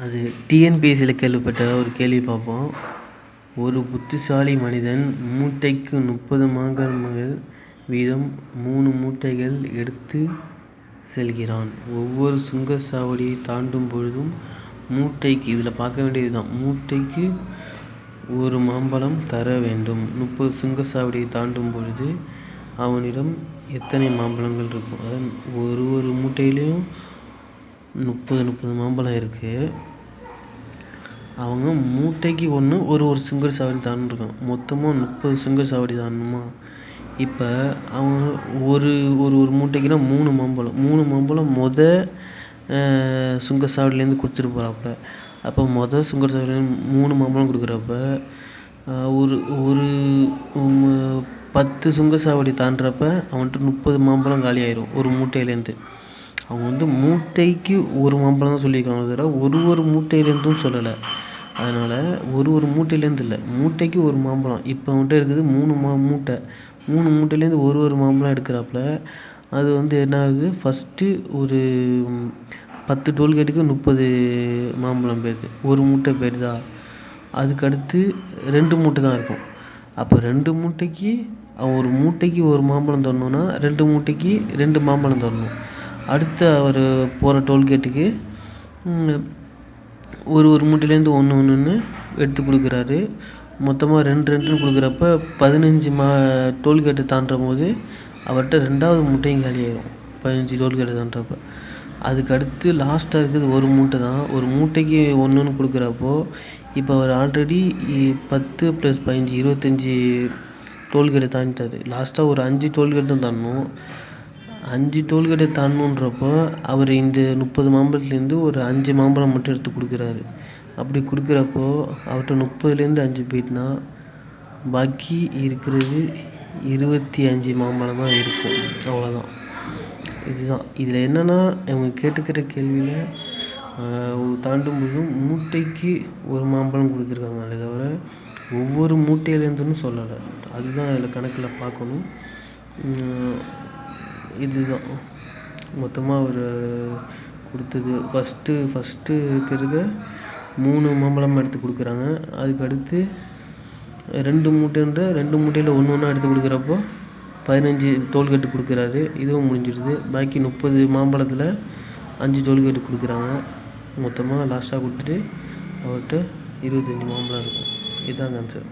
அது டிஎன்பிஎஸ்சியில் கேள்விப்பட்ட ஒரு கேள்வி பார்ப்போம். ஒரு புத்திசாலி மனிதன் மூட்டைக்கு 30 மாங்கல்கள் வீதம் 3 மூட்டைகள் எடுத்து செல்கிறான். ஒவ்வொரு சுங்கச்சாவடியை தாண்டும் பொழுதும் மூட்டைக்கு இதில் பார்க்க வேண்டியது தான், மூட்டைக்கு ஒரு மாம்பழம் தர வேண்டும். 30 சுங்கச்சாவடியை தாண்டும் பொழுது அவனிடம் எத்தனை மாம்பழங்கள் இருக்கும்? அதாவது ஒரு மூட்டையிலையும் 30 மாம்பழம் இருக்குது. அவங்க மூட்டைக்கு ஒரு சுங்கச்சாவடி தாண்டிருக்கான். மொத்தமாக 30 சுங்கச்சாவடி தாண்டணுமா? இப்போ அவங்க ஒரு மூட்டைக்குன்னா 3 மாம்பழம் சுங்கச்சாவடியிலேருந்து கொடுத்துட்டு போகிறாப்புல. அப்போ சுங்கச்சாவடியிலேருந்து 3 மாம்பழம் கொடுக்குறப்ப ஒரு 10 சுங்கச்சாவடி தாண்டுறப்ப அவன்கிட்ட 30 மாம்பழம் காலி ஆயிரும் ஒரு மூட்டையிலேருந்து. அவங்க மூட்டைக்கு ஒரு மாம்பழம் தான் சொல்லியிருக்காங்க, தவிர ஒரு மூட்டையிலேருந்தும் சொல்லலை. அதனால் ஒரு மூட்டையிலேருந்து இல்லை, மூட்டைக்கு ஒரு மாம்பழம். இப்போ அவன்கிட்ட இருக்குது 3 மூட்டையிலேருந்து ஒரு மாம்பழம் எடுக்கிறாப்புல. அது என்ன ஆகுது, ஃபஸ்ட்டு ஒரு 10 டோல்கேட்டுக்கு 30 மாம்பழம் போயிடுது, ஒரு மூட்டை போயிடுதா. அதுக்கடுத்து 2 மூட்டை தான் இருக்கும். அப்போ 2 மூட்டைக்கு அவன் ஒரு மூட்டைக்கு ஒரு மாம்பழம் தரணுன்னா 2 மூட்டைக்கு 2 மாம்பழம் தரணும். அடுத்து அவர் போகிற டோல்கேட்டுக்கு ஒரு மூட்டையிலேருந்து ஒன்று எடுத்து கொடுக்குறாரு. மொத்தமாக 2 கொடுக்குறப்ப 15 டோல்கேட்டு தாண்டும் போது அவர்கிட்ட 2வது மூட்டையும் காலியாகிடும். 15 டோல்கேட்டு தாண்டுறப்ப அதுக்கடுத்து லாஸ்ட்டாக இருக்குது ஒரு மூட்டை தான். ஒரு மூட்டைக்கு ஒன்று கொடுக்குறப்போ இப்போ அவர் ஆல்ரெடி 10 + 15 25 டோல்கேட்டை தாண்டிட்டார். லாஸ்ட்டாக ஒரு 5 டோல்கேட் தான் தாண்டணும். 5 டோல்கேட்டை தாண்டணுன்றப்போ அவர் இந்த 30 மாம்பழத்துலேருந்து ஒரு 5 மாம்பழம் மட்டும் எடுத்து கொடுக்குறாரு. அப்படி கொடுக்குறப்போ அவர்கிட்ட 30லேருந்து 5 போயிட்டுனா பாக்கி இருக்கிறது 25 மாம்பழம் தான் இருக்கும். அவ்வளோதான். இதுதான் இதில் என்னென்னா, அவங்க கேட்டுக்கிற கேள்வியில் தாண்டும் போதும் மூட்டைக்கு ஒரு மாம்பழம் கொடுத்துருக்காங்க, அதை தவிர ஒவ்வொரு மூட்டையிலேருந்துன்னு சொல்லலை. அதுதான் அதில் கணக்கில் பார்க்கணும். இதுதான் மொத்தமாக அவர் கொடுத்தது. ஃபஸ்ட்டு இருக்கிறத 3 மாம்பழம் எடுத்து கொடுக்குறாங்க. அதுக்கடுத்து 2 மூட்டையில் ஒன்று எடுத்து கொடுக்குறப்போ 15 டோல்கேட்டு கொடுக்குறாரு. இதுவும் முடிஞ்சிடுது. பாக்கி 30 மாம்பழத்தில் 5 டோல்கேட்டு கொடுக்குறாங்க. மொத்தமாக லாஸ்ட்டாக கொடுத்துட்டு அவர்கிட்ட 25 மாம்பழம் இருக்கும். இதுதான் ஆன்சர்.